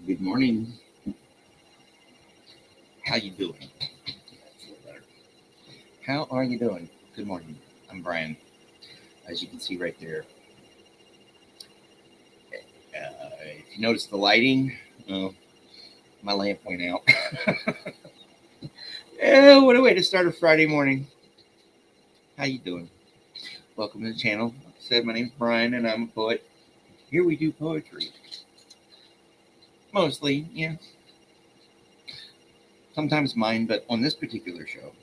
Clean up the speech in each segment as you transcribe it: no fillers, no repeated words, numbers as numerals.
Good morning. How you doing? That's a little better. How are you doing? Good morning. I'm Brian. As you can see right there. If you notice the lighting, my lamp went out. What a way to start a Friday morning. How you doing? Welcome to the channel. Like I said, my name's Brian and I'm a poet. Here we do poetry. Mostly, yeah. Sometimes mine, but on this particular show,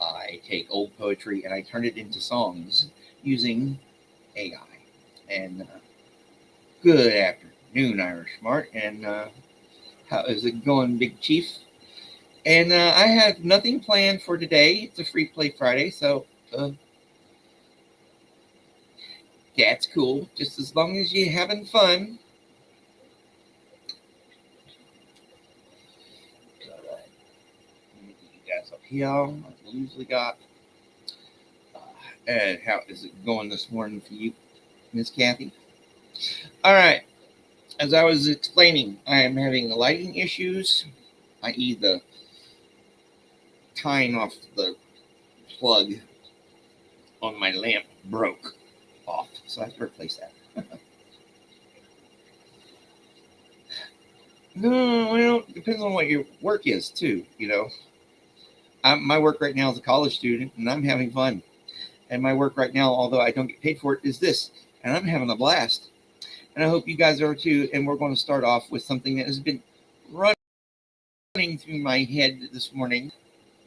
I take old poetry and I turn it into songs using AI. And good afternoon, Irish Smart. And how is it going, Big Chief? And I have nothing planned for today. It's a free play Friday, so that's cool. Just as long as you're having fun. All right. Let me get you guys up here. I usually got. And how is it going this morning for you, Miss Kathy? All right. As I was explaining, I am having lighting issues, i.e. the tying off the plug on my lamp broke off, so I have to replace that. No, well, it depends on what your work is too, you know. My work right now is a college student and I'm having fun. And my work right now, although I don't get paid for it, is this, and I'm having a blast. And I hope you guys are too. And we're going to start off with something that has been running through my head this morning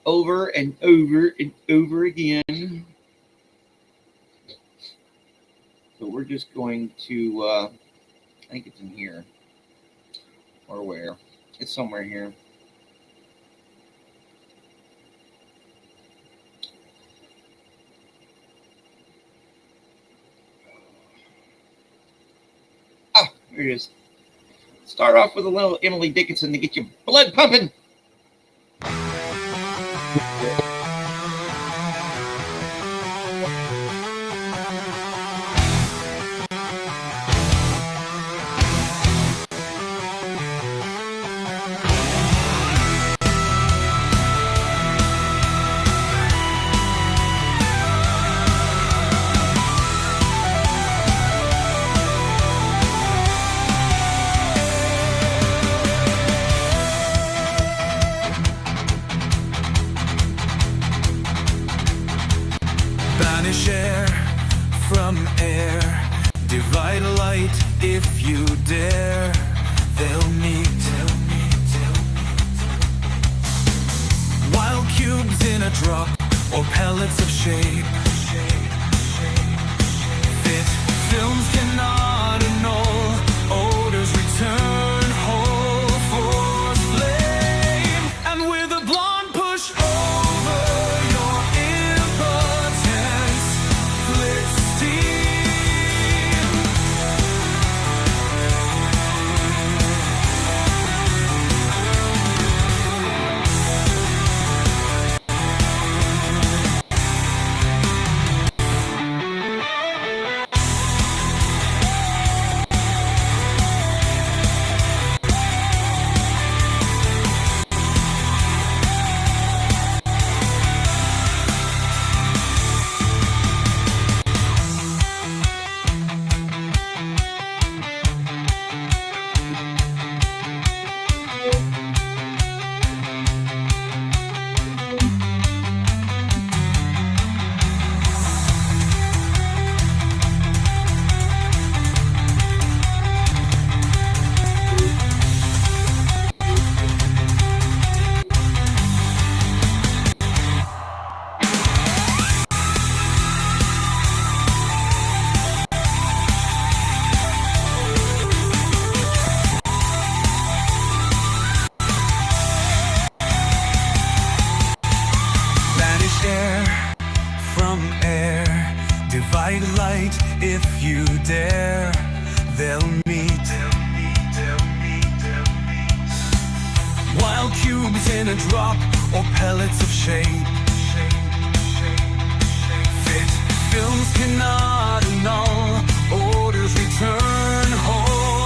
over and over and over again. So we're just going to, I think it's in here, or where? It's somewhere here. Ah, here it is. Start off with a little Emily Dickinson to get your blood pumping. Banish air from air, divide light if you dare, they'll meet. While cubes in a drop, or pellets of shape, fit films cannot annul, odors return whole for flame, and with a blonde push over your impotence, flit steam. Divide light if you dare, they'll meet. While cubes in a drop, or pellets of shape, fit films cannot annul, orders return whole.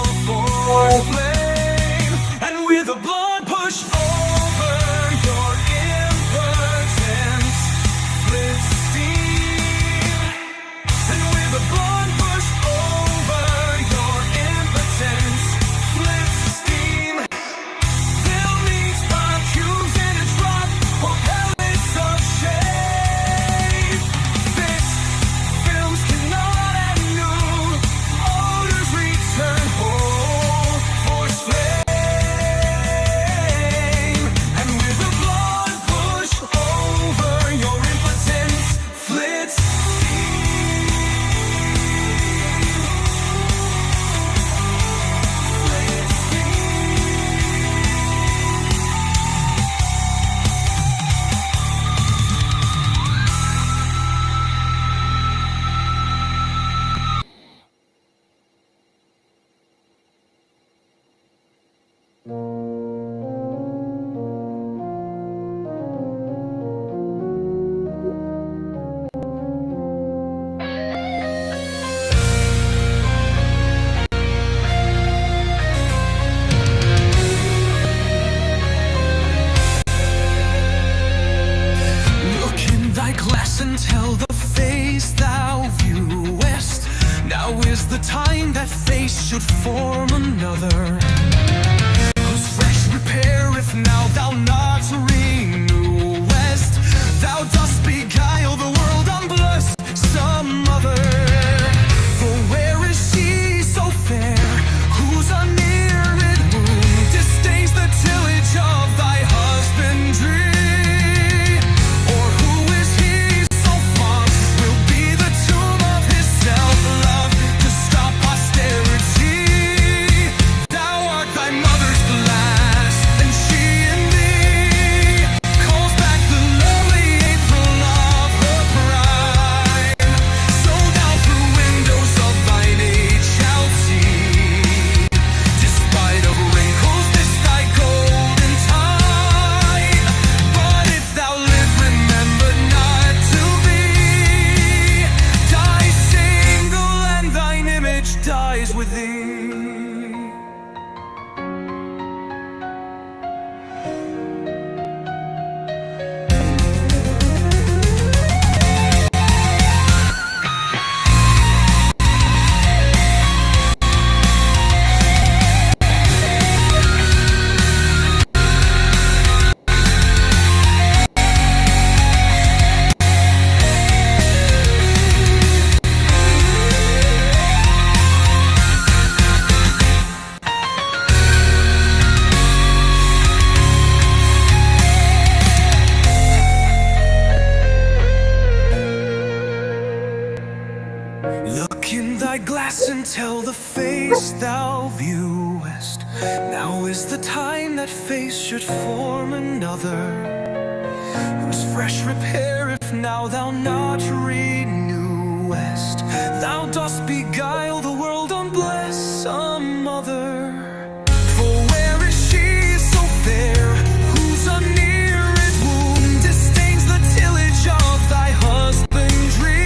until the face thou viewest. Now is the time that face should form another. Whose fresh repair if now thou not renewest, thou dost beguile the world unblessed some other. For where is she so fair, whose unneared womb disdains the tillage of thy husbandry? Or who is he so fond will be the tomb of his self-love to stop posterity? Thou art thy mother's glass, and she in thee calls back the lovely April of her prime. So thou through windows of thine age shalt see, despite of wrinkles, this thy golden time. But if thou live, remember not to be, die single, and thine image dies within. Look in thy glass and tell the face thou viewest. Now is the time that face should form another. Whose fresh repair if now thou not renewest, thou dost beguile the world unblessed some other. For where is she so fair, whose unneared womb disdains the tillage of thy husbandry?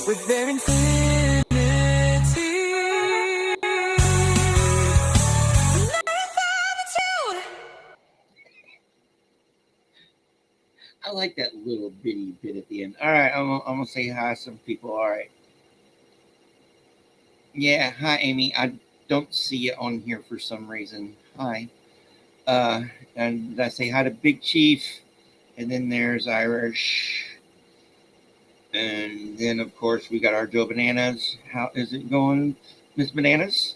with their infinity. I like that little bitty bit at the end. All right, I'm gonna say hi to some people. All right. Yeah, hi Amy. I don't see you on here for some reason. Hi. And I say hi to Big Chief, and then there's Irish, and then of course we got our Joe Bananas. How is it going, Miss Bananas?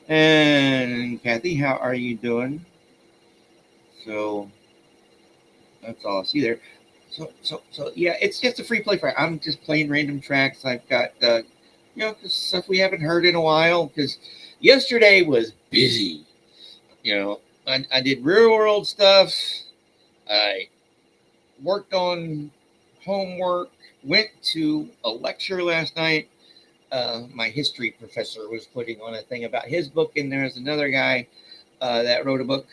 And Kathy, how are you doing? So that's all I see there. So yeah, it's just a free play Friday. I'm just playing random tracks. I've got stuff we haven't heard in a while because yesterday was busy. I did real world stuff. I worked on homework. Went to a lecture last night. My history professor was putting on a thing about his book, and there's another guy that wrote a book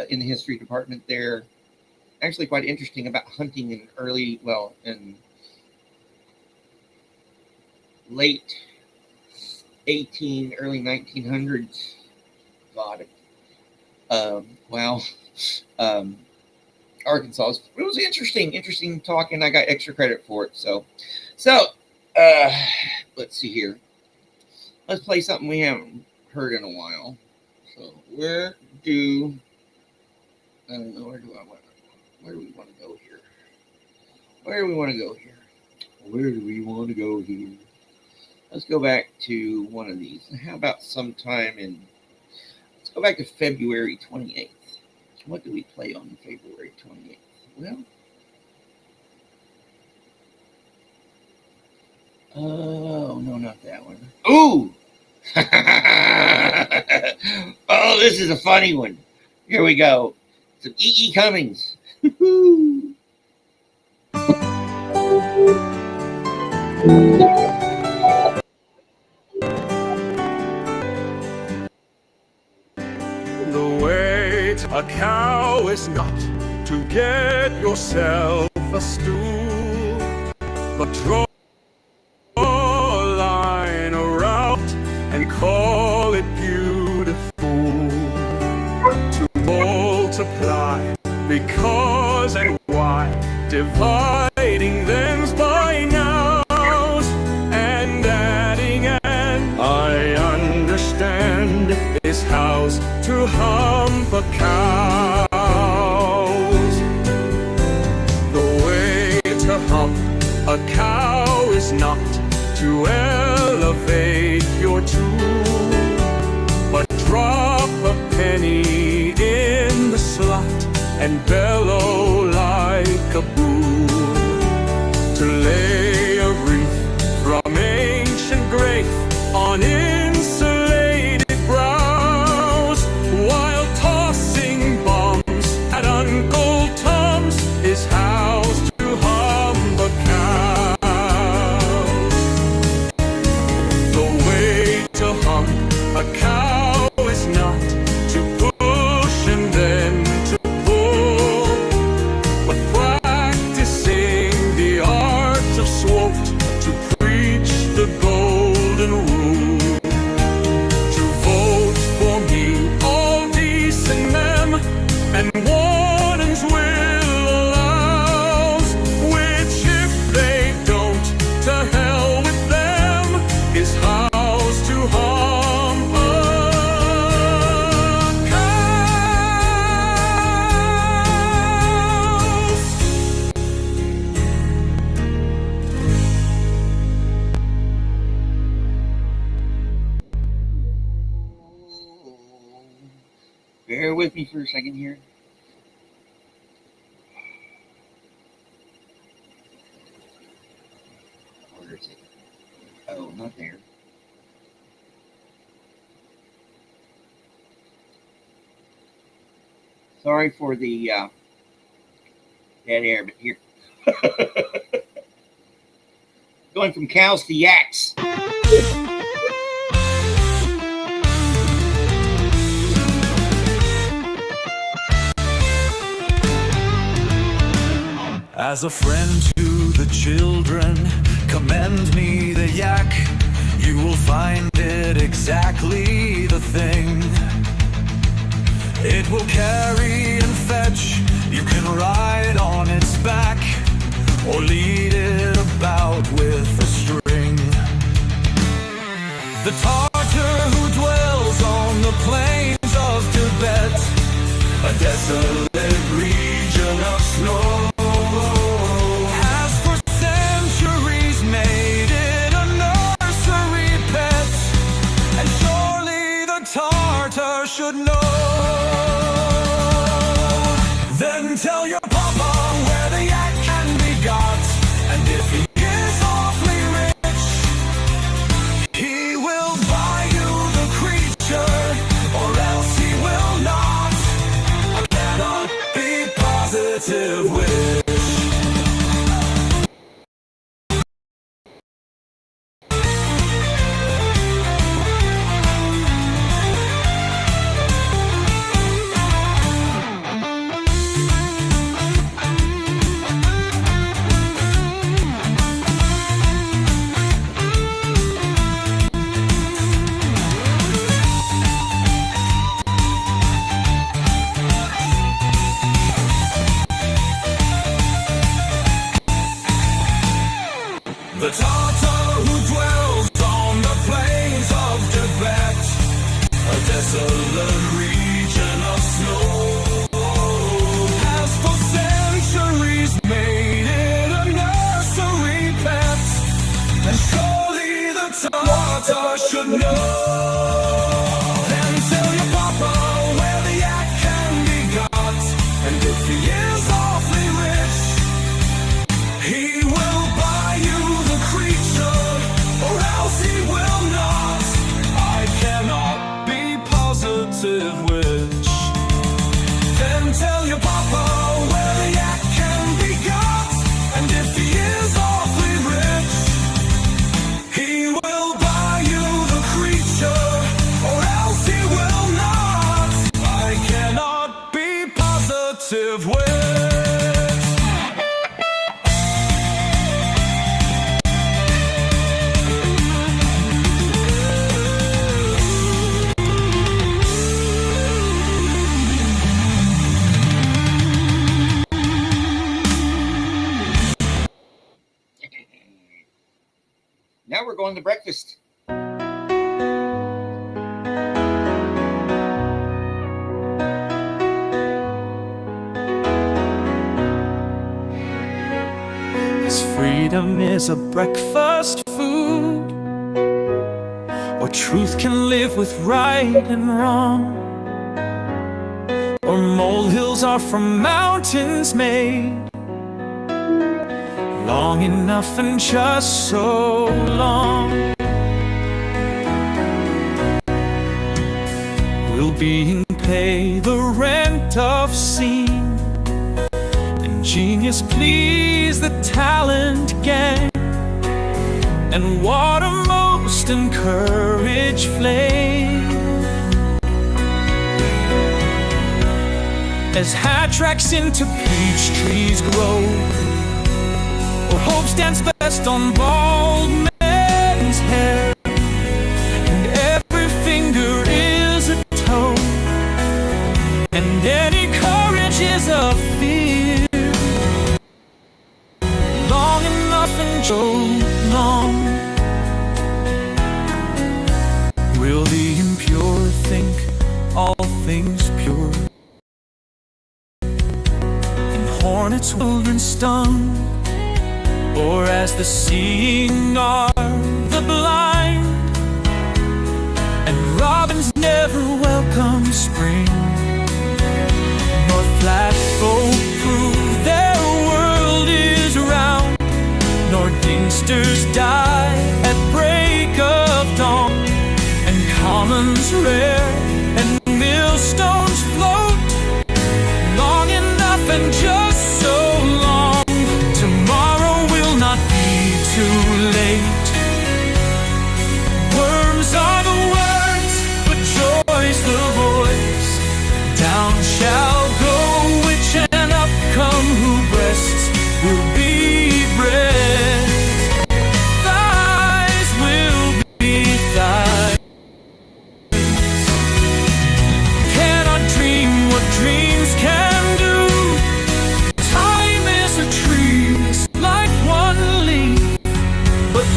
in the history department there. Actually, quite interesting about hunting in late early 1900s. God, Arkansas. It was interesting talk, and I got extra credit for it. So, let's see here. Let's play something we haven't heard in a while. So, where do we want to go here? Where do we want to go here? Let's go back to one of these. How about let's go back to February 28th. What do we play on February 28th? Well, oh, no, not that one. Ooh! Oh, this is a funny one. Here we go. Some E.E. Cummings. The way to a cow is not to get yourself a stool, but draw a line around and call it beautiful. To multiply, because and why, dividing them's by nows, and adding and I understand is house to hump a cows. The way to hump a cow is not to elevate your tool, but drop a penny in the slot and bellow like a bull. To lay a wreath from ancient grace on insulated brows, while tossing bombs at Uncle Tom's is house to hump a cow. The way to hump a cow is not to push and then to pull, but practicing the art of swoop to preach the golden rule. To vote for me, all decent men and wardens will allow, which if they don't, to hell with them, is house to hump a cow. Bear with me for a second here. Where is it? Oh, not there. Sorry for the dead air, but here. Going from cows to yaks. As a friend to the children, commend find it exactly the thing. It will carry and fetch, you can ride on its back, or lead it about with a string. The Tartar who dwells on the plains of Tibet, a desolate region of snow, has for centuries made it a nursery pet, and surely the Tartar should know. Then tell your papa where the yak can be got, and if he is awfully rich, he will buy you the creature, or else he will not. I cannot be positive with. The Tartar who dwells on the plains of Tibet, a desolate region of snow, has for centuries made it a nursery pet, and surely the Tartar should know. Then tell your papa where the yak can be got, and if he is awfully rich, he will buy you the creature, or else he will not. I cannot be positive which. Then tell your papa where the yak can be got, and if he is awfully rich, he will buy you the creature, or else he will not. I cannot be positive which. Now we're going to breakfast. As freedom is a breakfast food, or truth can live with right and wrong, or molehills are from mountains made, long enough and just so long, will being pay the rent of seeing, and genius please the talent gang, and water most encourage flame. As hat tracks into peach trees grow, or hope stands best on bald men's hair, and every finger is a toe, and any courage is a fear. Long enough and so long will the impure think all things pure, and hornets will and stung, or as the seeing are the blind, and robins never welcome spring, nor flat folk prove their world is round, nor dingsters die at break of dawn, and commons rare and millstones float, long enough and just so long. Tomorrow will not be too late. Worms are the words, but joy's the voice. Down shall go which and up come who breasts will be breast. Thighs will be thighs.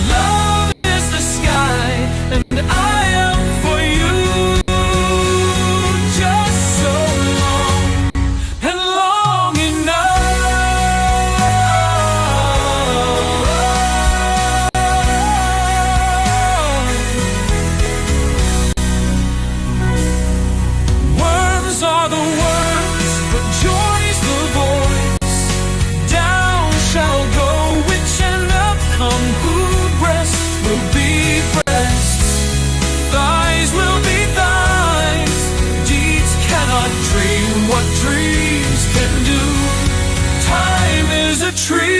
Love is the sky, and I am for you. Just so long and long enough. Words are the words, but joy's the voice. Down shall go which and up come good breast will be breasts. Thighs will be thighs. Deeds cannot dream what dreams can do. Time is a tree,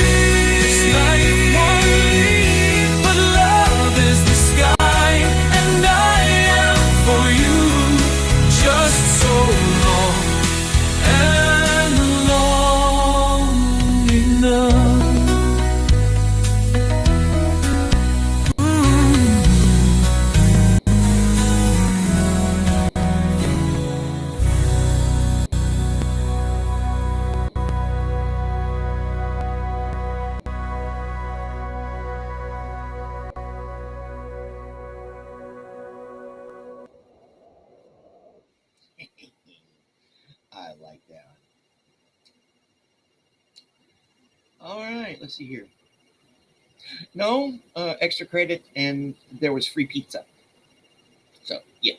life one leaf, but love is the sky, and I am for you. Just so long and long enough. I like that. All right, let's see here. No, extra credit, and there was free pizza. So, yeah.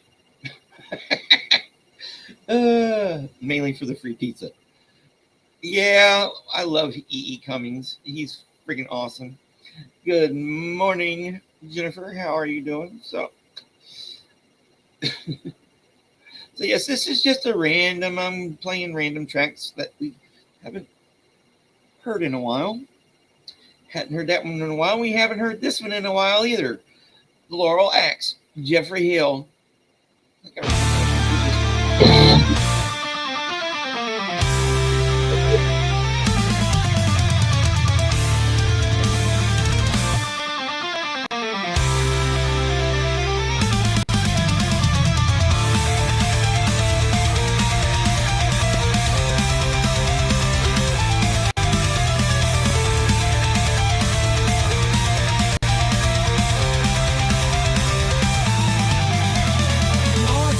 Mainly for the free pizza. Yeah, I love E.E. Cummings. He's freaking awesome. Good morning, Jennifer. How are you doing? So yes, this is just a random. I'm playing random tracks that we haven't heard in a while. Hadn't heard that one in a while. We haven't heard this one in a while either. Laurel Axe, Jeffrey Hill. Lord,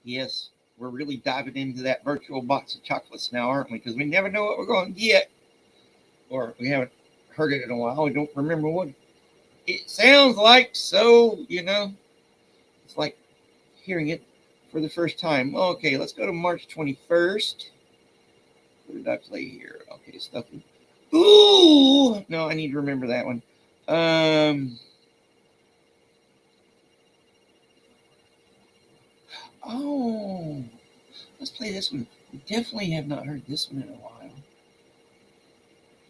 Yes, we're really diving into that virtual box of chocolates now, aren't we? Because we never know what we're going to get, or we haven't heard it in a while. We don't remember what it sounds like. So, it's like hearing it for the first time. Okay, let's go to March 21st. What did I play here? Okay, stuff. Ooh, no, I need to remember that one. Oh, let's play this one. We definitely have not heard this one in a while.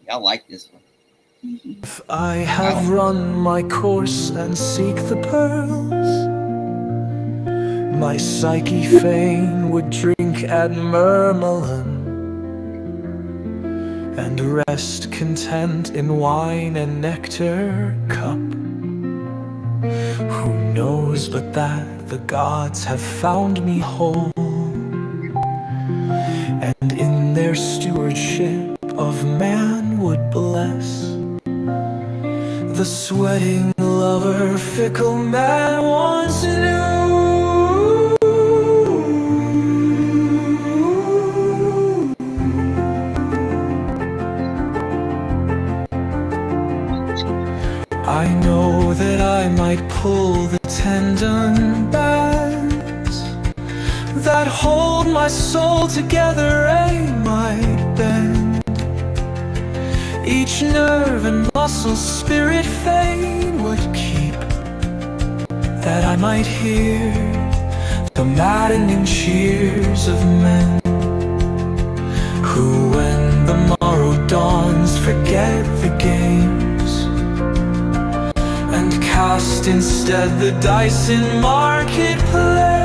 Y'all like this one. If I have run my course and seek the pearls, my psyche fain would drink at Murmelin and rest content in wine and nectar cup. Who knows but that the gods have found me whole, and in their stewardship of man would bless the sweating lover fickle man once knew. I know that I might pull the tendon bands that hold my soul together, I might bend each nerve and muscle, spirit fain would keep, that I might hear the maddening cheers of men who, when the morrow dawns, forget the games and cast instead the dice in marketplace.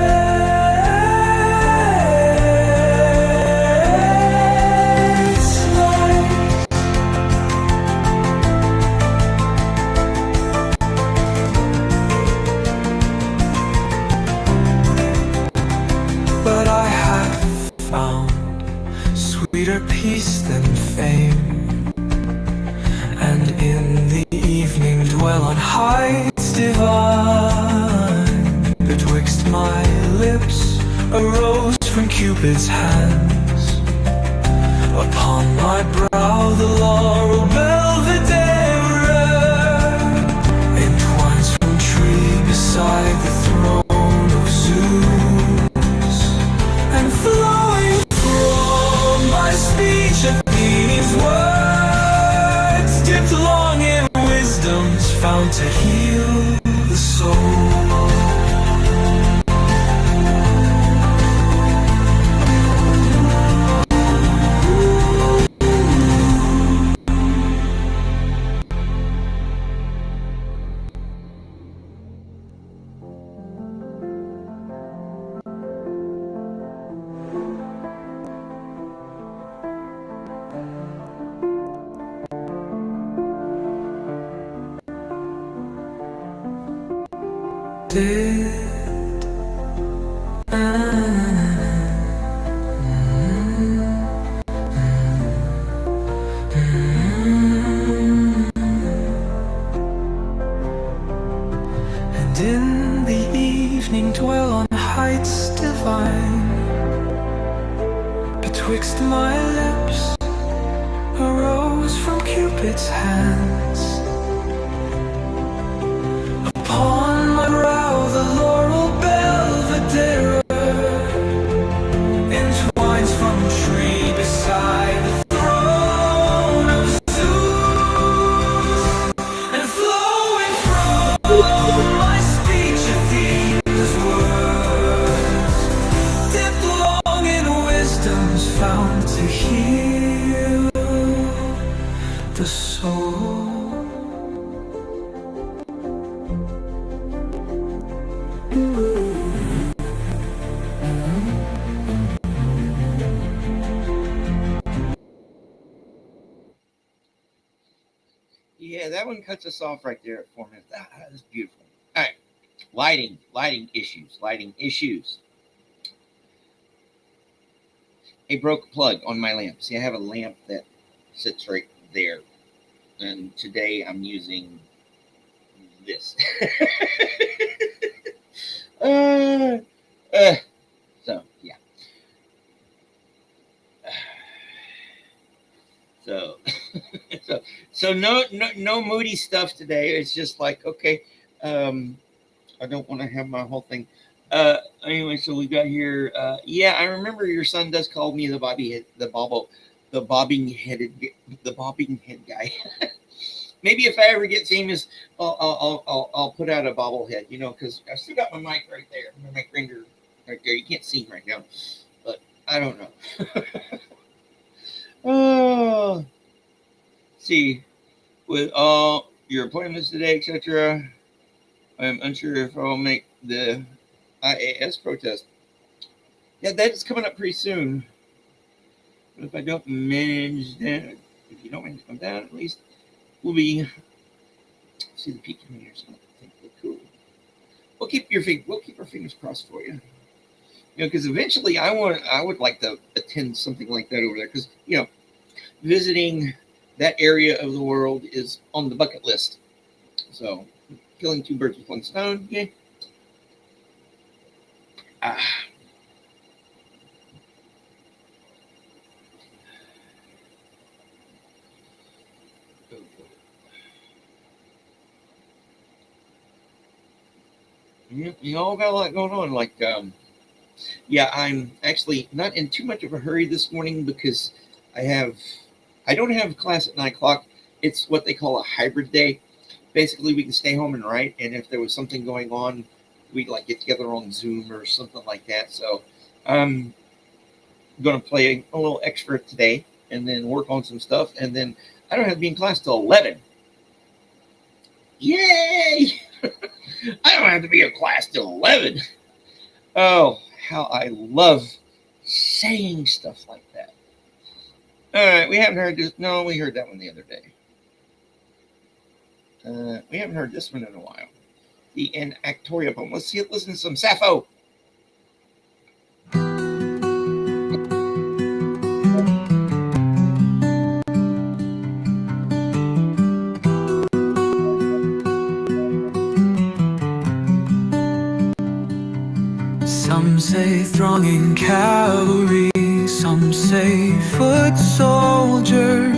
But I have found sweeter peace than fame, and in the evening dwell on heights divine. Betwixt my lips a rose from Cupid's hands, upon my brow the laurel belvedere entwines from tree beside the throne of Zeus, and flowing from my speech Athene's words, dipped long in wisdom's fount to heal the soul. And in the evening dwell on heights divine. Betwixt my lips a rose from Cupid's hands, upon my brow the laurel belvedere entwines from tree beside the throne of Zeus, and flowing from my speech Athene's words, dipped long in wisdom's fount to heal the soul. Yeah, that one cuts us off right there at 4 minutes. That is beautiful. All right, lighting issues. A broke plug on my lamp. See, I have a lamp that sits right there, and today I'm using this. So, so no moody stuff today. It's just like, okay, I don't want to have my whole thing. Anyway, so we got here. Yeah, I remember your son does call me the bobbing head guy. Maybe if I ever get famous, I'll put out a bobblehead, because I still got my mic right there, my finger right there. You can't see him right now, but I don't know. Oh, see, with all your appointments today, etc., I'm unsure if I'll make the IAS protest. Yeah, that's coming up pretty soon. But if I don't manage that, if you don't manage to come down, at least we'll be. See the peak coming here, so I think we're cool. We'll keep our fingers crossed for you. Because eventually I would like to attend something like that over there. Because visiting that area of the world is on the bucket list. So, killing two birds with one stone. Yeah. You all got a lot going on. Like, yeah, I'm actually not in too much of a hurry this morning because I don't have class at 9 o'clock. It's what they call a hybrid day. Basically, we can stay home and write, and if there was something going on, we'd like get together on Zoom or something like that. So I'm going to play a little extra today and then work on some stuff, and then I don't have to be in class till 11. Yay! I don't have to be in class till 11. Oh, how I love saying stuff like that. All right, we haven't heard this. No, we heard that one the other day. We haven't heard this one in a while. The Enactoria poem. Let's listen to some Sappho. Some say thronging cavalry, some say foot soldiers,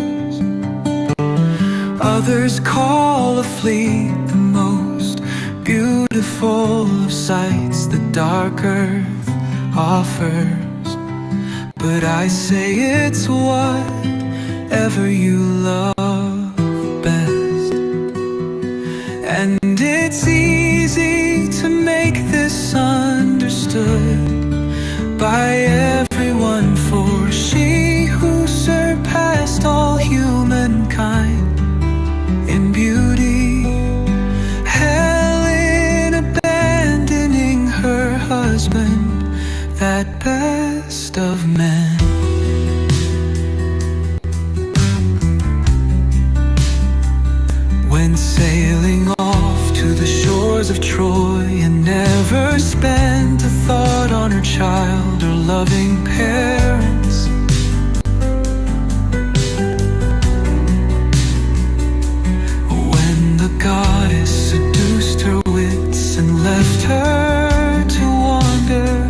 others call a fleet the most beautiful of sights the dark earth offers. But I say it's whatever you love best, and it's easy to make this understood by everyone, for she who surpassed all humankind in beauty, Helen abandoning her husband, that best of men. When sailing off to the shores of Troy, and never spent a thought on her child or loving parents. When the goddess seduced her wits and left her to wander,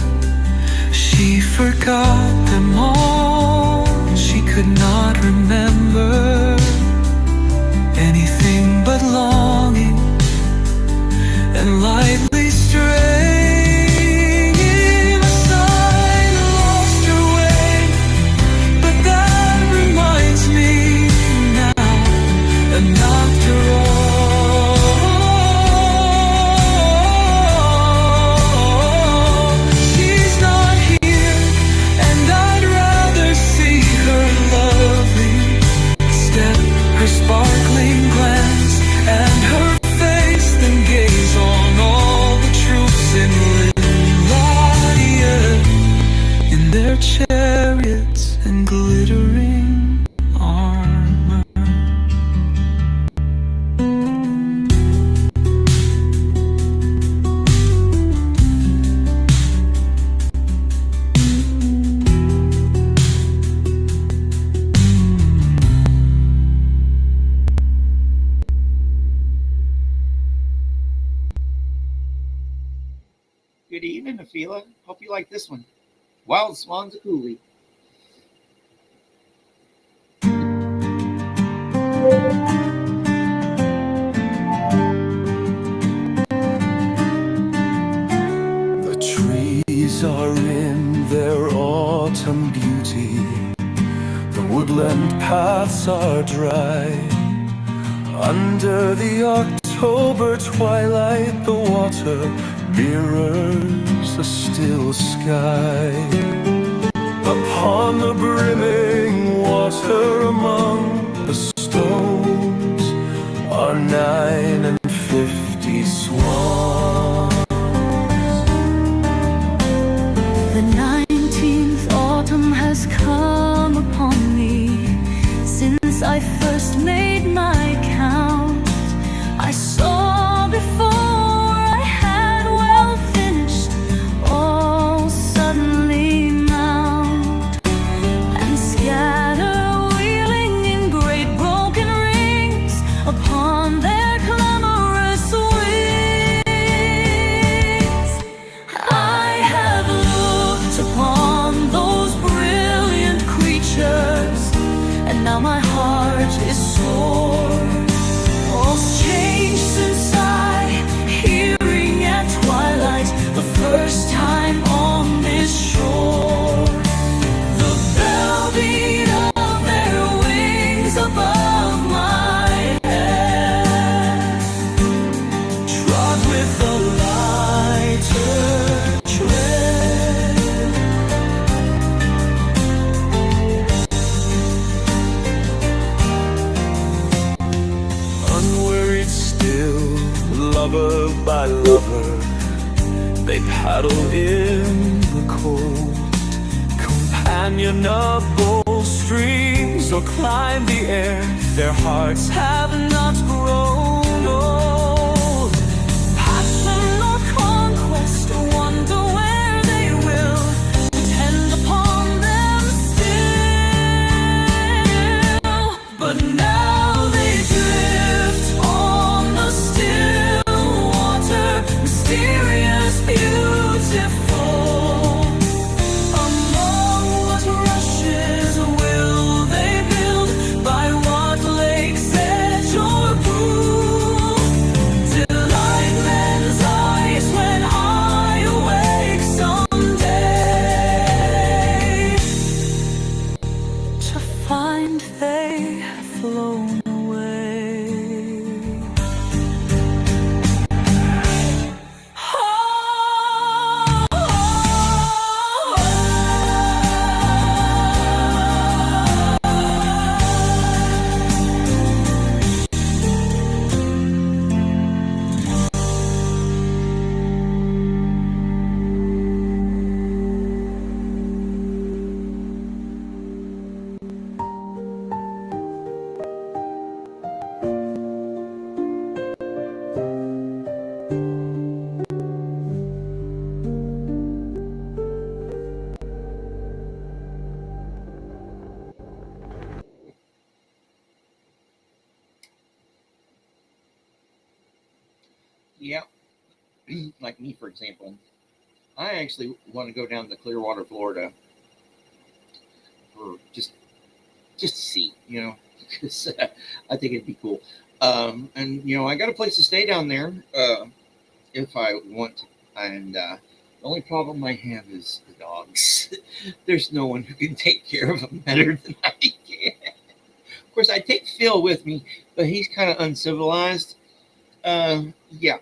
she forgot them all. She could not remember anything but longing and lightly straying in a sign lost her way. But that reminds me now, and after all, she's not here, and I'd rather see her lovely step, her sparkling glance, and her face than gaze on all the troops in Lilia, in their chariots and glittering armor. Good evening, Afila. Hope you like this one. Wild Swans of Cooley. spots are dry. Under the October twilight, the water mirrors a still sky. Upon the brimming water among the stones are 59 swans. The 19th autumn has come upon me since I first made my count. I saw before I had well finished all suddenly mount and scatter, wheeling in great broken rings upon their clamorous wings. I have looked upon those brilliant creatures, and now my heart is sore. All's changed since I, hearing at twilight the first time on this shore, the bell beat of their wings above my head, trod with a lighter tread. Unworried still, lover by lover, they paddle in the cold. Companionable streams or climb the air, their hearts have not grown old. Passion or conquest, wonder where they will depend upon them still. But now they drift on the still water, mysterious, beautiful. Among what rushes will they build? By what lake's edge or pool? Delight men's eyes when I awake someday, to find they have flown away. Yeah, like me, for example, I actually want to go down to Clearwater, Florida, for just to see, because I think it'd be cool. And I got a place to stay down there if I want. And the only problem I have is the dogs. There's no one who can take care of them better than I can. Of course, I take Phil with me, but he's kind of uncivilized. Yeah.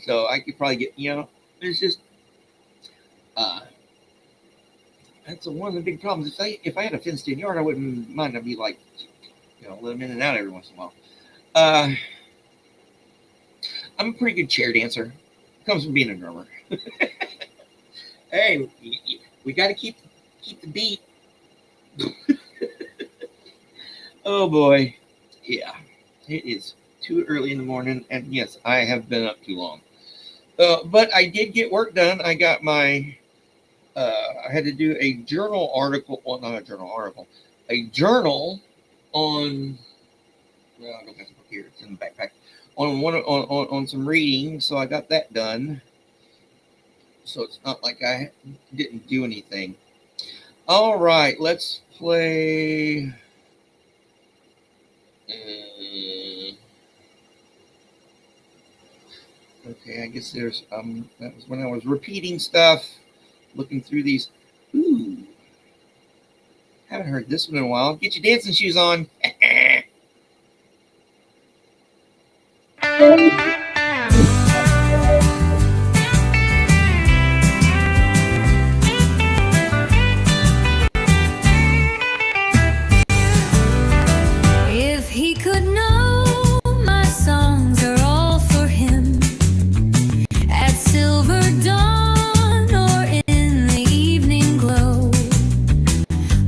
So I could probably get, it's just, that's one of the big problems. If I had a fenced in yard, I wouldn't mind. I'd be like, let them in and out every once in a while. I'm a pretty good chair dancer. Comes from being a drummer. Hey, we got to keep the beat. Oh boy, yeah, it is too early in the morning, and yes, I have been up too long. But I did get work done. I got my. I had to do a journal article. Well, not a journal article. A journal on. Well, I don't have the book here. It's in the backpack. On some reading, so I got that done. So it's not like I didn't do anything. All right, let's play. Okay, I guess there's that was when I was repeating stuff, looking through these. Ooh, Haven't heard this one in a while. Get your dancing shoes on. If he could know my songs are all for him, at silver dawn or in the evening glow,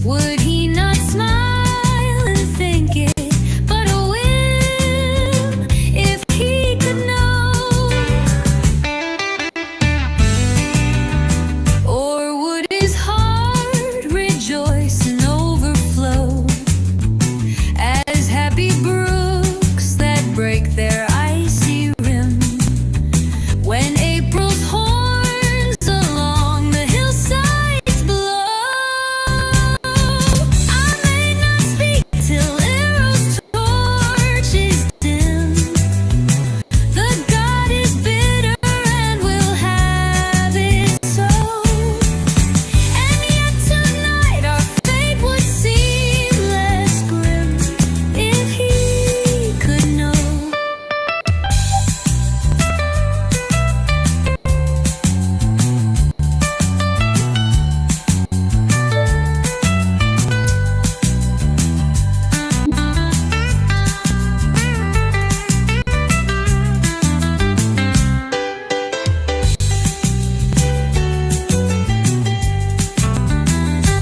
would he not smile and think it but a whim? If he could know, or would his heart rejoice and overflow as happy brooks that break their icy rim when April's horns along the hillsides blow? I may not speak till Eros' torch is dim. The god is bitter and will have it so. And yet tonight our fate would seem less grim if he could know.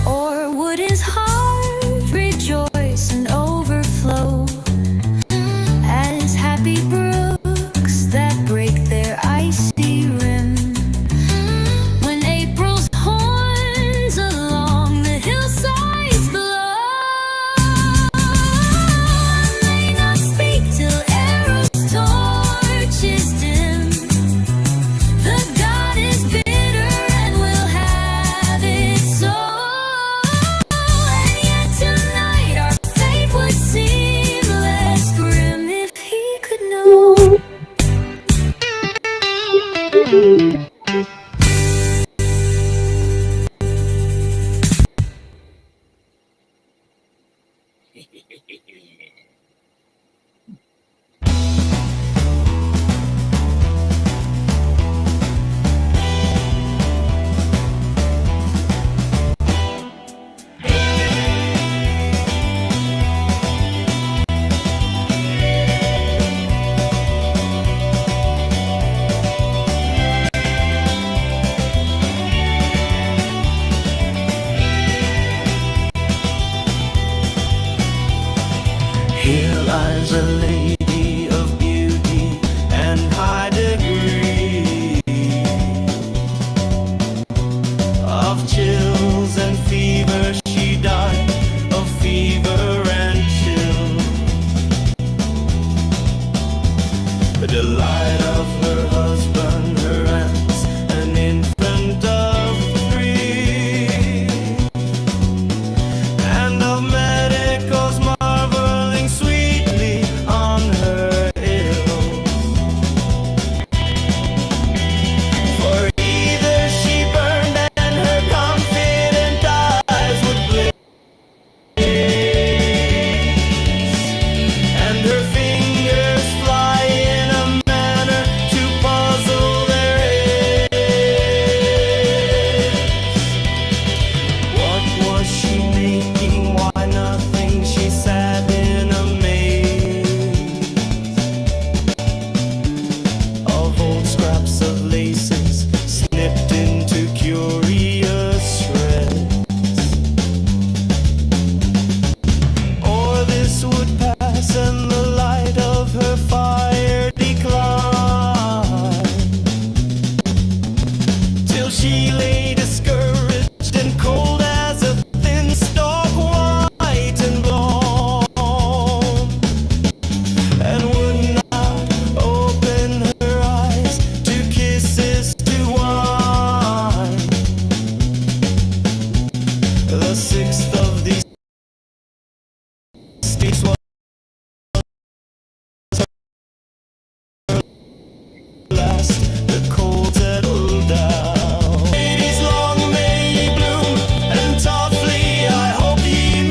Or would his heart rejoice and overflow as happy brooks that break their icy rim when April's horns along the hillsides blow? I may not speak till Eros' torch is dim. The god is bitter and will have it so. And yet tonight our fate would seem less grim if he could know. Here lies a lady of beauty and high degree of chills and fever. She died of fever and chill. The delight of her husband, her aunts, an infant of 3, and of medicals marveling sweetly on her ills. For either she burned and her confident eyes would blaze, and her fingers fly in a manner to puzzle their heads. What was she making? Why nothing? She sat in a maze of old scraps of laces snipped into curious shreds. Or this would pass and the light of her fire decline, till she lay discouraged and cold as a thin stalk, white and blown, and would not open her eyes to kisses to wine. The sixth of these states was last. The cold settled down. Ladies, long may ye bloom, and softly I hope ye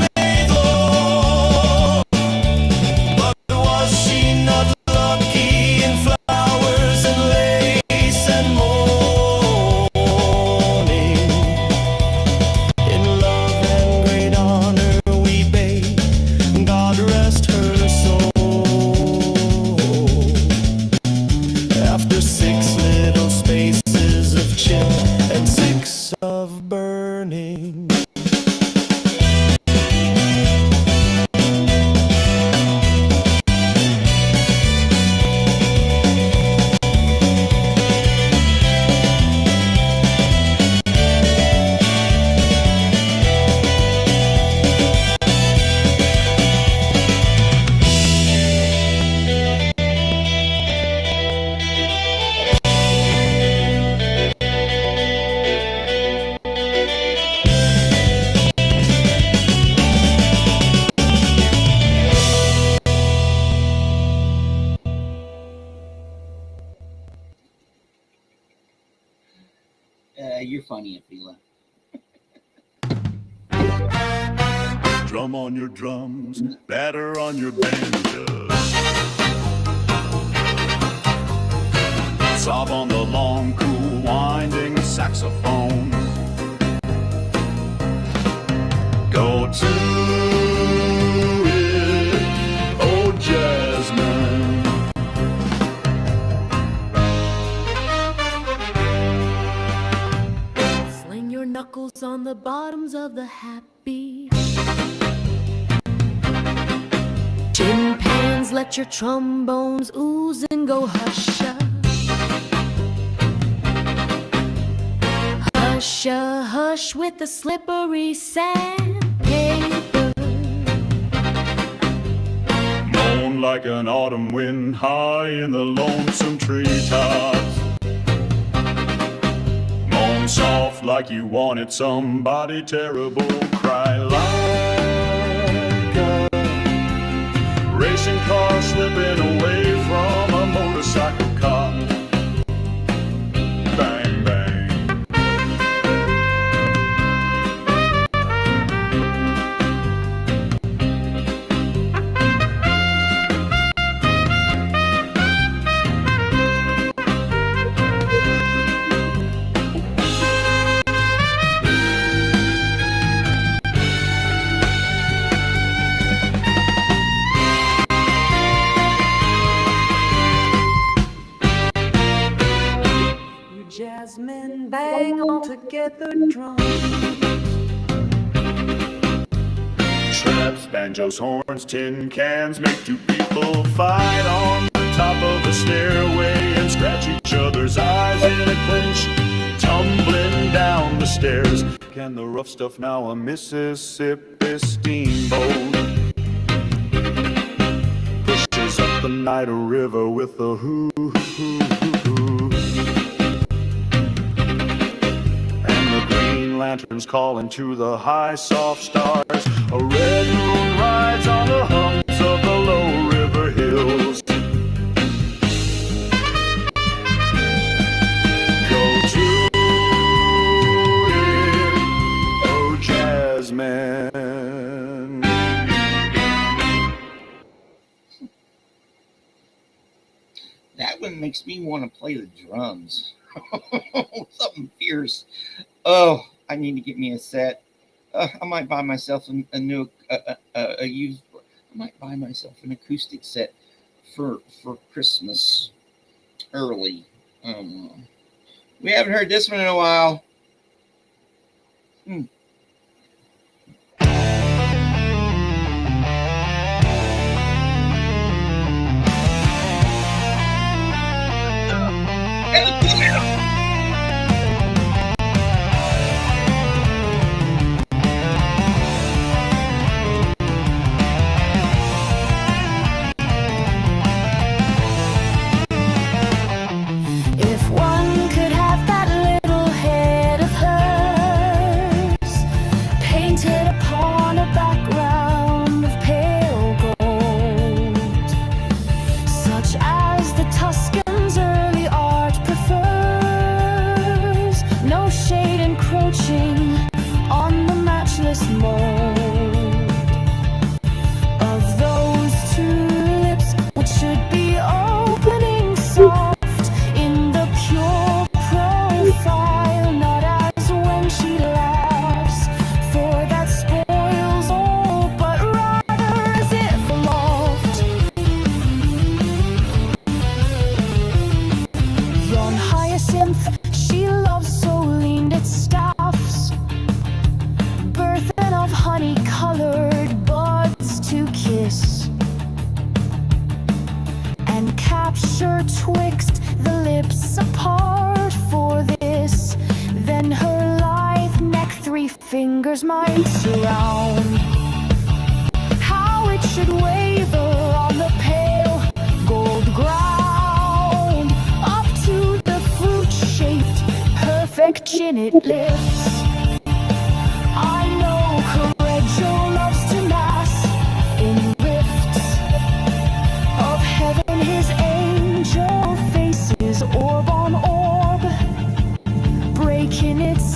you're funny, Afila. Drum on your drums, batter on your banjos. Sob on the long, cool, winding saxophone. Go to it, oh Jasmine. Sling your knuckles on the bottoms of the happy tin pans, let your trombones ooze and go hush-a. Hush-a, hush with the slippery sandpaper. Moan like an autumn wind high in the lonesome treetops. Moan soft like you wanted somebody terrible. Cry like a racing car slipping away from a motorcycle cop. Bang, bang. Jasmine, bang all together drums. Traps, banjos, horns, tin cans make two people fight on the top of the stairway and scratch each other's eyes in a clinch, tumbling down the stairs. Can the rough stuff now a Mississippi steamboat pushes up the Nida River with a hoo-hoo-hoo-hoo. Lanterns calling to the high soft stars. A red moon rides on the humps of the low river hills. Go to it, oh Jasmine. That one makes me want to play the drums. Something fierce. Oh, I need to get me a set. I might buy myself a new, used. I might buy myself an acoustic set for Christmas early. We haven't heard this one in a while. If one could have that little head of hers, painted upon a background of pale gold, such as the Tuscan's early art prefers, no shade encroaching on the matchless mold of those two lips, which should be opening soft in the pure profile, not as when she laughs, for that spoils all, but rather as if aloft. Yon hyacinth she loves so leaned its staffs, burthen of honey-colored buds to kiss, and capture twixt the lips apart for this. Then her lithe neck 3 fingers might surround. How it should waver on the pale gold ground, up to the fruit-shaped perfect chin it lifts. I know Correggio loves to mass in rifts of heaven, his angel faces orb on orb, breaking its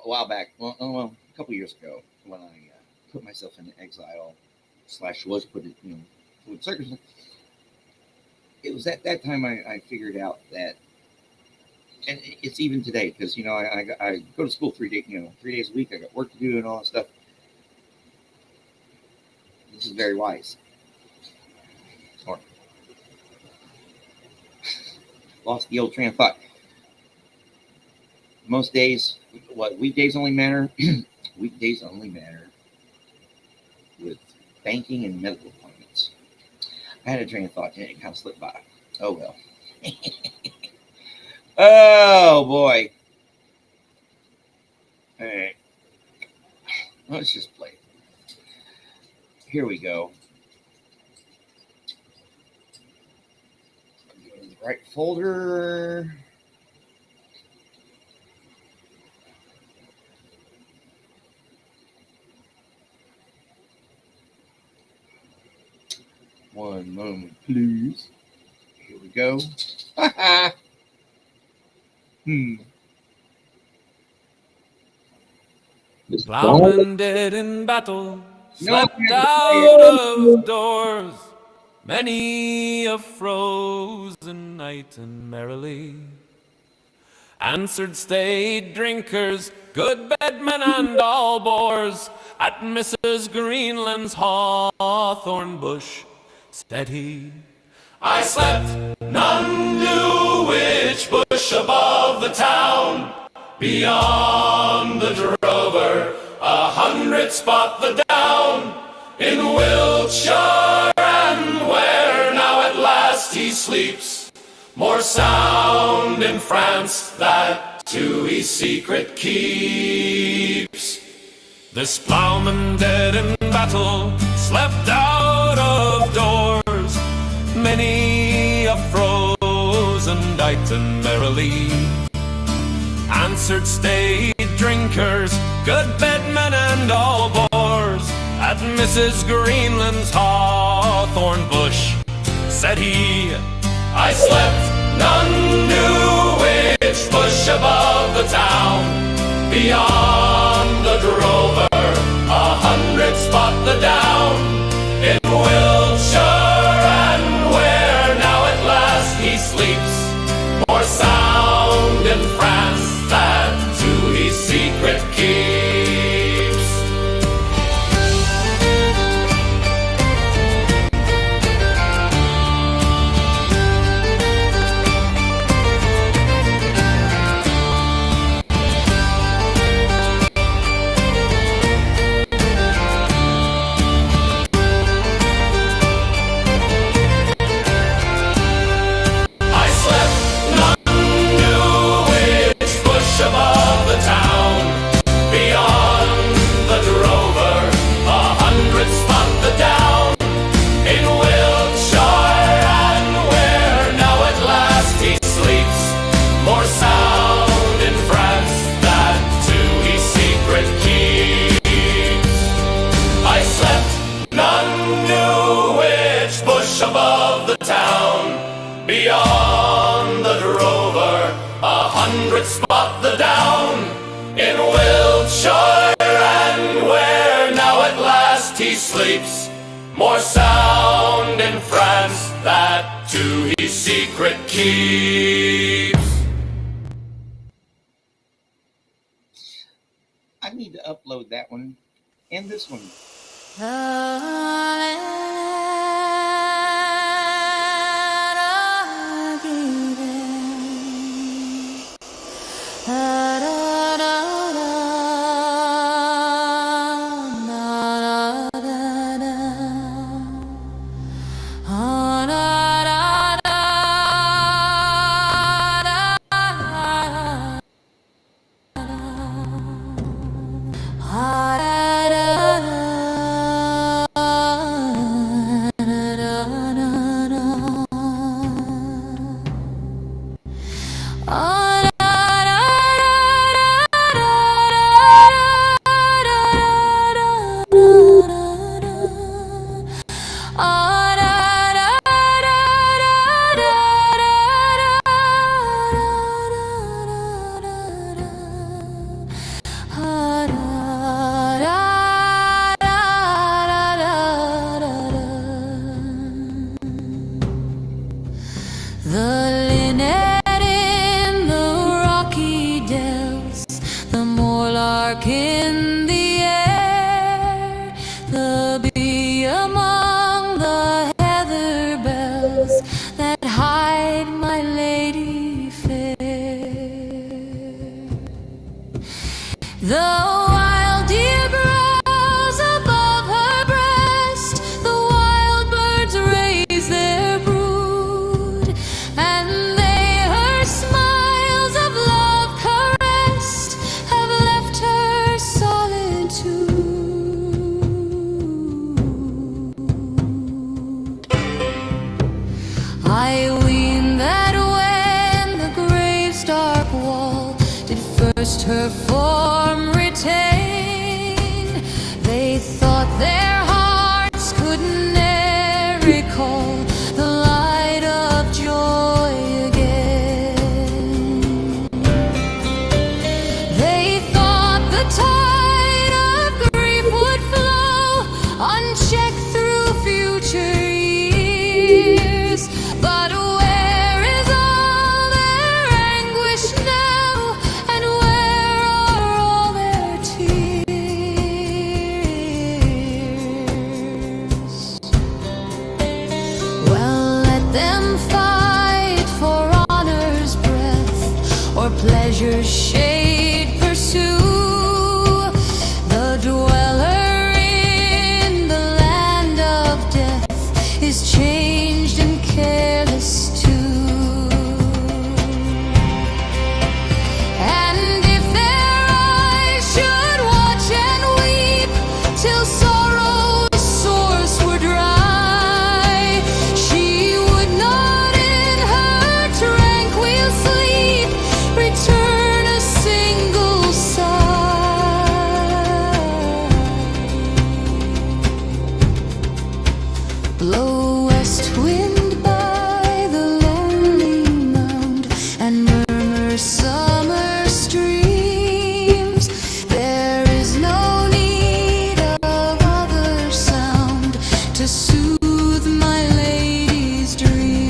a while back, well, a couple years ago, when I put myself in exile / was put in, with circumstances. It was at that time I figured out that, and it's even today, because I go to school 3 days a week. I got work to do and all that stuff. This is very wise. Or lost the old train of thought. Most days, weekdays only matter. Weekdays only matter with banking and medical appointments. I had a train of thought and it kind of slipped by. Oh well. Oh boy. All right. Let's just play. Here we go. Right folder. One moment, please. Here we go. Plowmen dead in battle, No, slept out of doors. Many a frozen night and merrily answered staid drinkers, good bedmen and all bores. At Mrs. Greenland's hawthorn bush, said he, I slept, none knew which bush above the town. Beyond the drover, 100 spot the down. In Wiltshire, and where now at last he sleeps, more sound in France that to his secret keeps. This ploughman dead in battle slept out of doors. Many a frozen night and merrily answered staid drinkers, good bedmen and all bores. At Mrs. Greenland's hawthorn bush, said he, I slept, none knew which bush above the town. Beyond the drover, 100 spot the down. In Wiltshire, and where now at last he sleeps, more sound in France that to his secret keeps. Above the town, beyond the drover, 100 spot the down. In Wiltshire, and where now at last he sleeps, more sound in France that to his secret keeps. I slept, none knew which bush above the town. Beyond the drover, 100 spot the down. In Wiltshire, and where now at last he sleeps, more sound in France that to his secret keeps. I need to upload that one and this one. The wild deer grows above her breast, the wild birds raise their brood, and they, her smiles of love caressed, have left her solitude. I ween that when the grave's dark wall did first her form retain, they thought their hearts could ne'er recall the light of joy again. They thought the tide of grief would flow unchecked through future years, but where is all their anguish now, and where are all their tears? Well, let them fight for honor's breath, or pleasure's shade pursue. The dweller in the land of death is changed and careless too. And if their eyes should watch and weep till sorrow's source were dry, she would not in her tranquil sleep return a single sigh. Blow west wind by the lonely mound, and murmur summer streams. There is no need of other sound to soothe my lady's dream.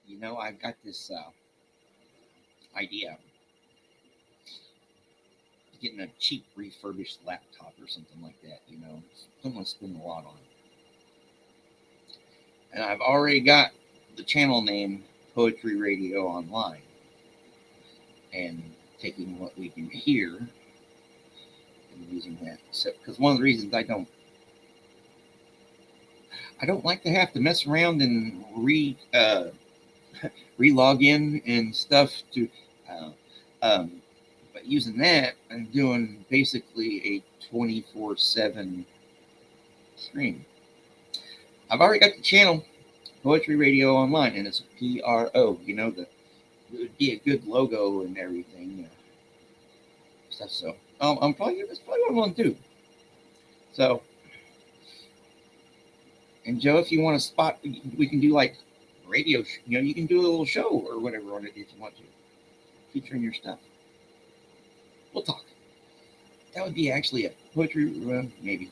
You know, I've got this idea of getting a cheap refurbished laptop or something like that. You know, don't want to spend a lot on it. And I've already got the channel name Poetry Radio Online, and taking what we do here and using that. So, because one of the reasons I don't like to have to mess around and re-log in and stuff to, but using that, I'm doing basically a 24/7 stream. I've already got the channel Poetry Radio Online, and it's PRO. You know, it would be a good logo and everything, stuff. So that's probably what I'm going to do. So, and Joe, if you want to spot, we can do like radio. You know, you can do a little show or whatever on it if you want to, featuring your stuff. We'll talk. That would be actually a poetry, maybe.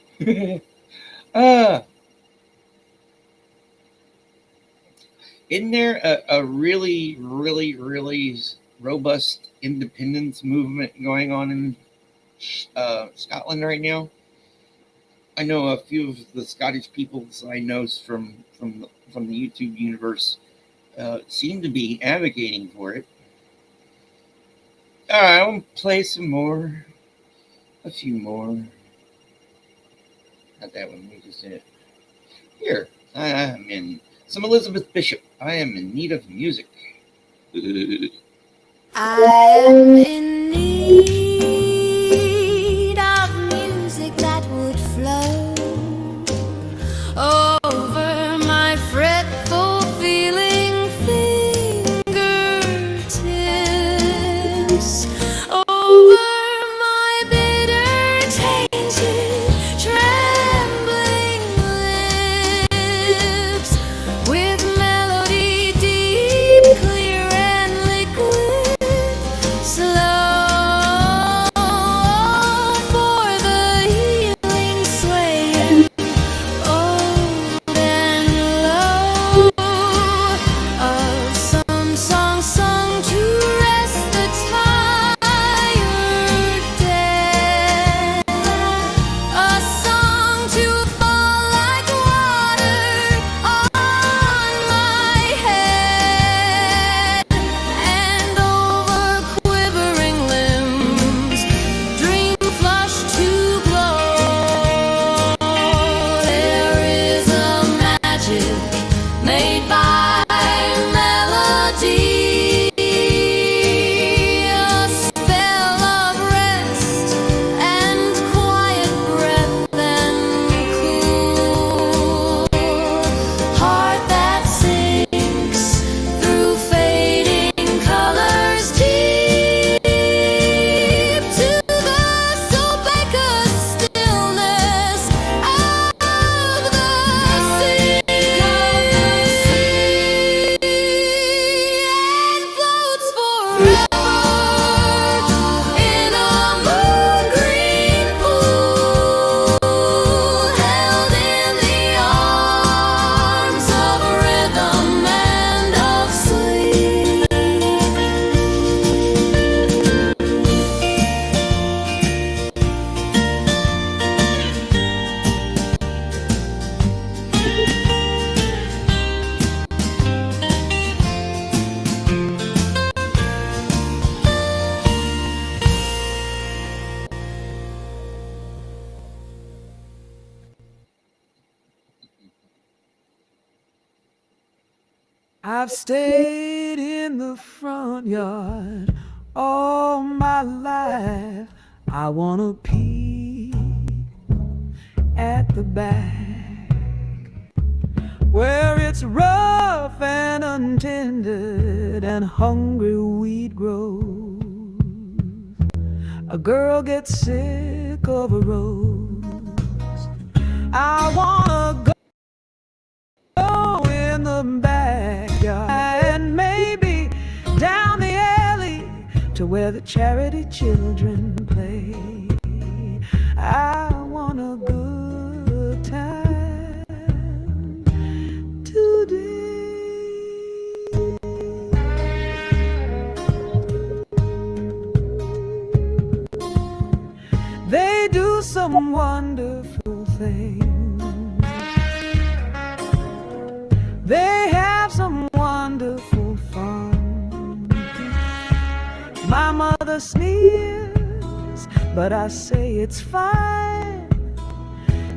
Isn't there a really, really, really robust independence movement going on Scotland right now. I know a few of the Scottish peoples I know from the YouTube universe seem to be advocating for it. All right, I'll play some more, a few more. Not that one. We just did it. Here, I'm in some Elizabeth Bishop. I am in need of music. I am in need of music that would flow over my fretful feeling fingertips, over my bitter, tainted, trembling lips, with melody deep, clear, and liquid, slow for the healing swaying, old and low, of some song sung to rest the tired dead, a song to fall like water on my head, and over quivering limbs, dream flushed to glow. There is a magic made by melody, a spell of rest and quiet breath and cool heart that sinks through fading colors deep to the soul-baked stillness of the sea, and floats forever in a moon-green pool, held in the arms of rhythm and of sleep. I've stayed in the front yard all my life. I wanna peek at the back, where it's rough and untended and hungry weed grows. A girl gets sick of a rose. I wanna go in the backyard and maybe down the alley to where the charity children play. I want a good time today. They do some wonderful things. They have some wonderful fun. My mother sneers, but I say it's fine.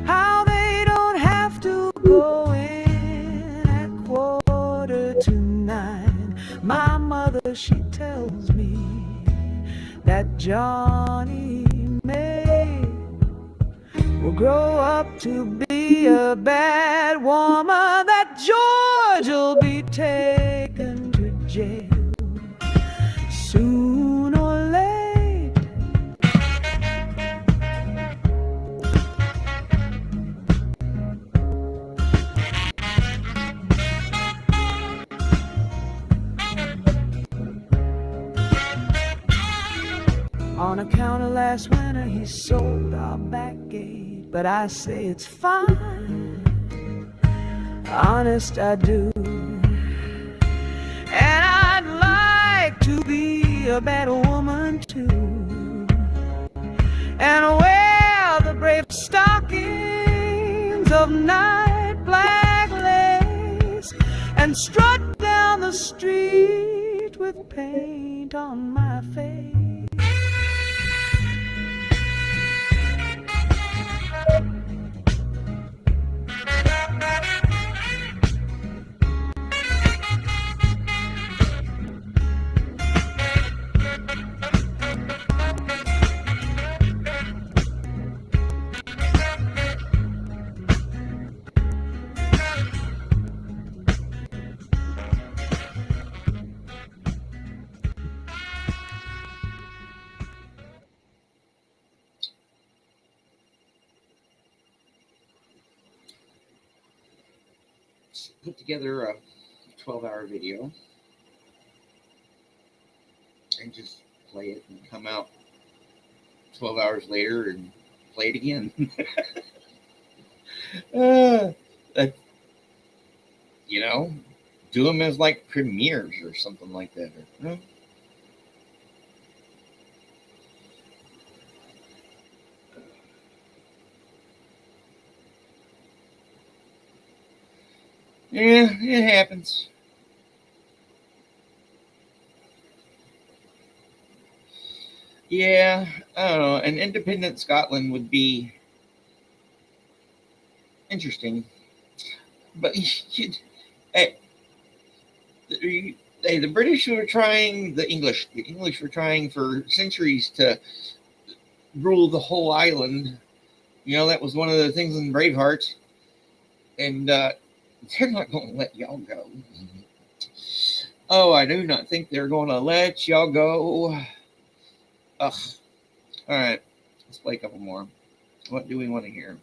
How they don't have to go in at 8:45. My mother, she tells me that Johnny May will grow up to be a bad woman, that George will be taken to jail soon or late. On account of last winter, he sold our back gate, but I say it's fine. Honest, I do. And I'd like to be a bad woman too. and strut down the street with paint on my face. Put together a 12-hour video and just play it and come out 12 hours later and play it again. You know, do them as like premieres or something like that. Or, yeah, it happens. Yeah, I don't know. An independent Scotland would be interesting, but hey, the British were trying, the English were trying for centuries to rule the whole island. You know, that was one of the things in Braveheart, and they're not going to let y'all go. Oh, I do not think they're going to let y'all go. Ugh. All right, let's play a couple more. What do we want to hear?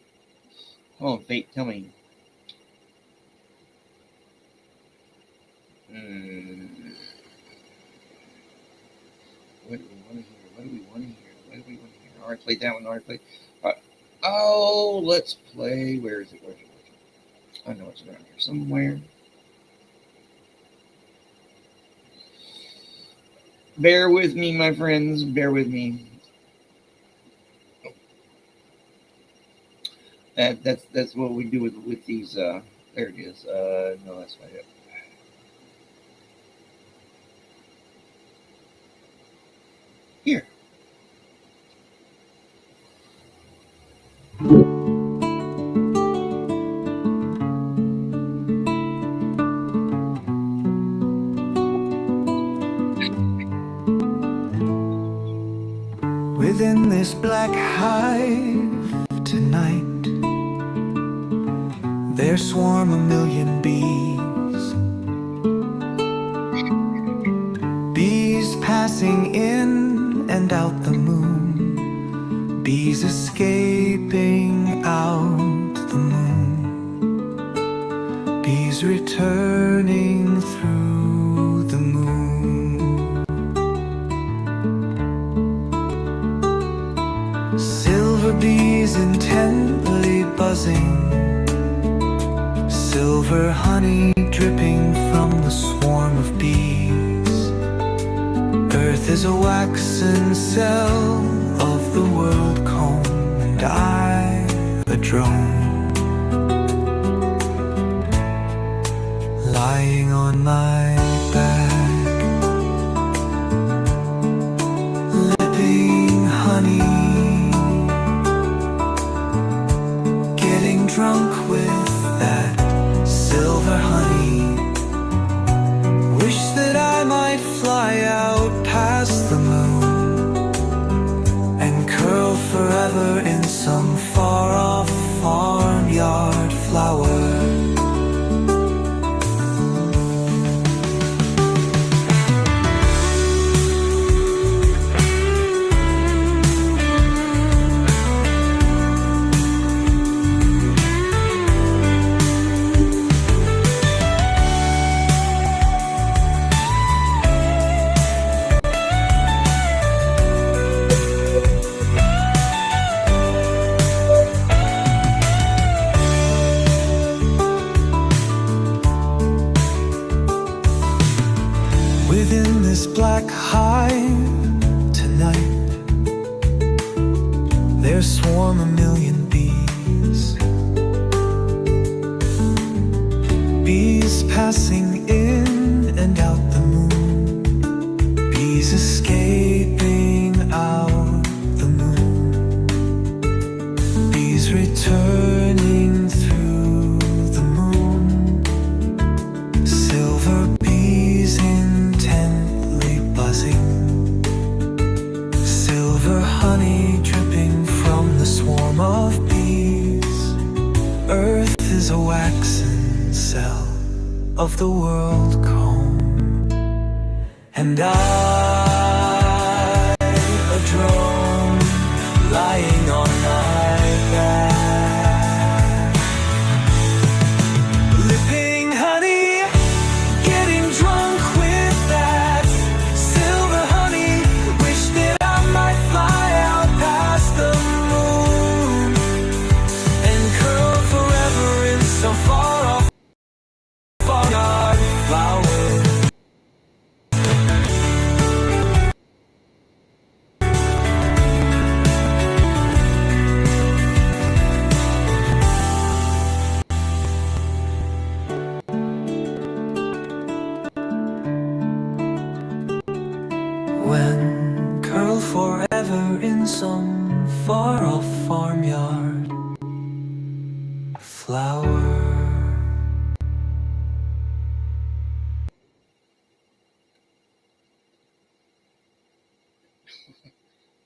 Come on, Fate, tell me. What do we want to hear? What do we want to hear? What do we want to hear? I already played that one. I already played. Oh, let's play. Where is it? Where is it? I know it's around here somewhere. Bear with me, my friends. Bear with me. That's what we do with these. There it is. No, that's not it. Here. Within this black hive tonight, there swarm a million bees. Bees passing in and out the moon. Bees escaping out the moon. Bees returning through the moon. Silver bees intently buzzing, silver honey dripping from the swarm of bees. Earth is a waxen cell of the world comb, and I a drone, lying on my back, lipping honey, drunk with that silver honey. Wish that I might fly out past the moon and curl forever in some far-off farmyard flower. Within this black hive tonight, there swarm a million bees. Bees passing honey dripping from the swarm of bees. Earth is a waxen cell of the world comb, and I, a drone lying on my back, lipping honey, getting drunk with that silver honey. Wish that I might fly out past the moon and curl forever in some far off farmyard flower. When curl forever in some far off farmyard flower.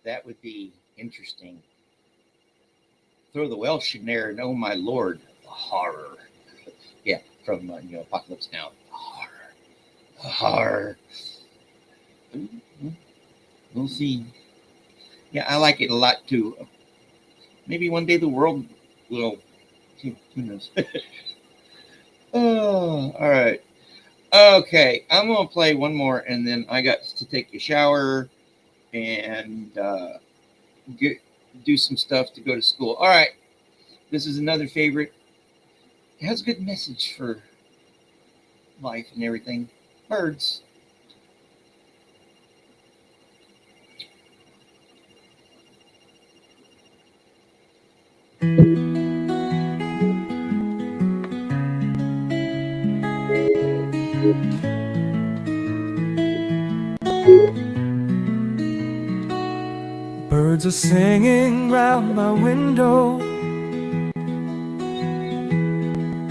That would be interesting. Throw the Welsh in there, and oh my lord, the horror. Yeah, from Apocalypse Now. The horror. The horror. We'll see. Yeah, I like it a lot too. Maybe one day the world will. Who knows? Oh, all right. Okay, I'm gonna play one more, and then I got to take a shower and do some stuff to go to school. All right, this is another favorite. It has a good message for life and everything. Birds. Birds are singing round my window,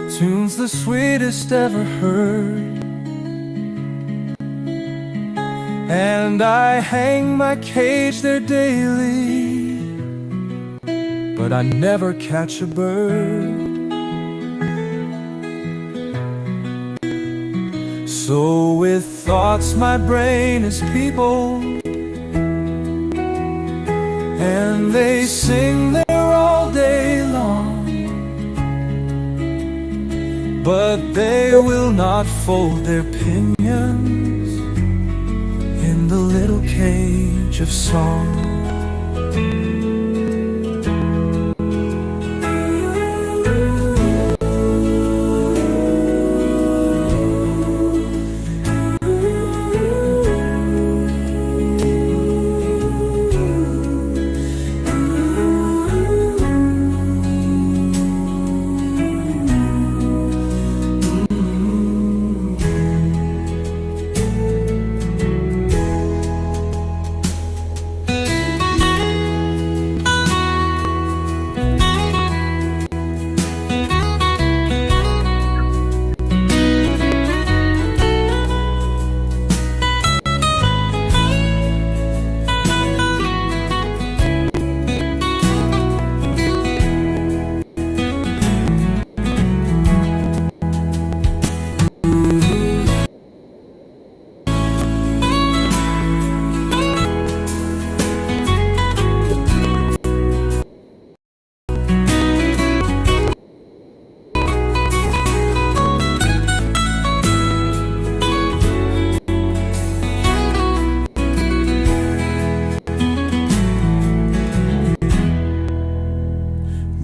tunes the sweetest ever heard. And I hang my cage there daily, but I never catch a bird. So with thoughts my brain is peopled, and they sing there all day long, but they will not fold their pinions in the little cage of song.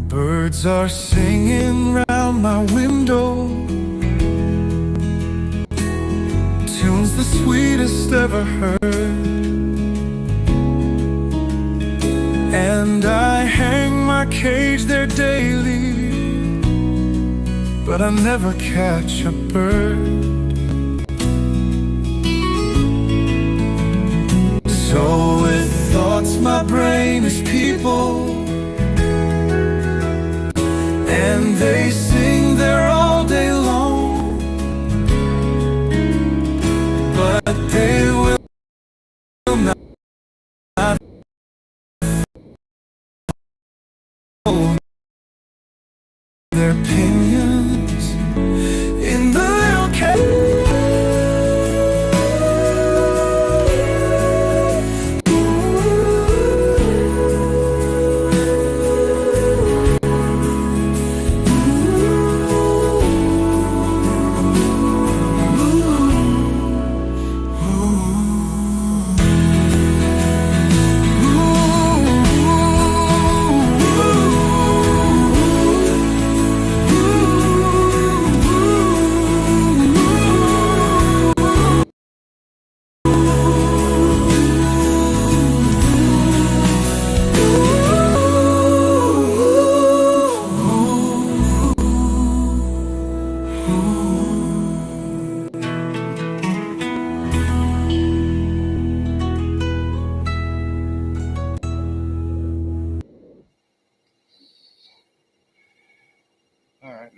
Birds are singing round my window, tunes the sweetest ever heard. And I hang my cage there daily, but I never catch a bird. So with thoughts my brain is peopled, and they sing there all day long, but they will not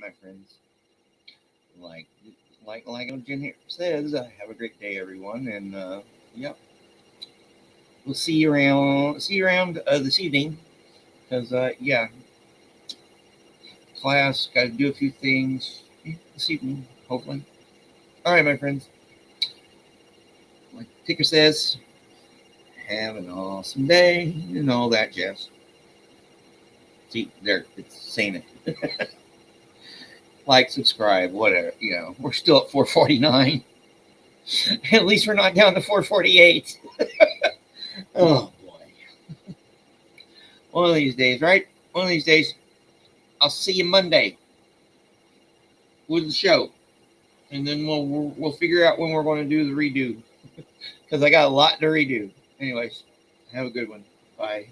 my friends. Like Jen here says, have a great day, everyone, and yep, we'll see you around. See you around this evening, because yeah, class got to do a few things this evening, hopefully. All right, my friends. Like the ticker says, have an awesome day and all that jazz. See, there, it's saying it. Like, subscribe, whatever. You know, we're still at 449. At least we're not down to 448. Oh boy. One of these days, right? One of these days, I'll see you Monday with the show, and then we'll figure out when we're going to do the redo, because I got a lot to redo. Anyways, have a good one. Bye.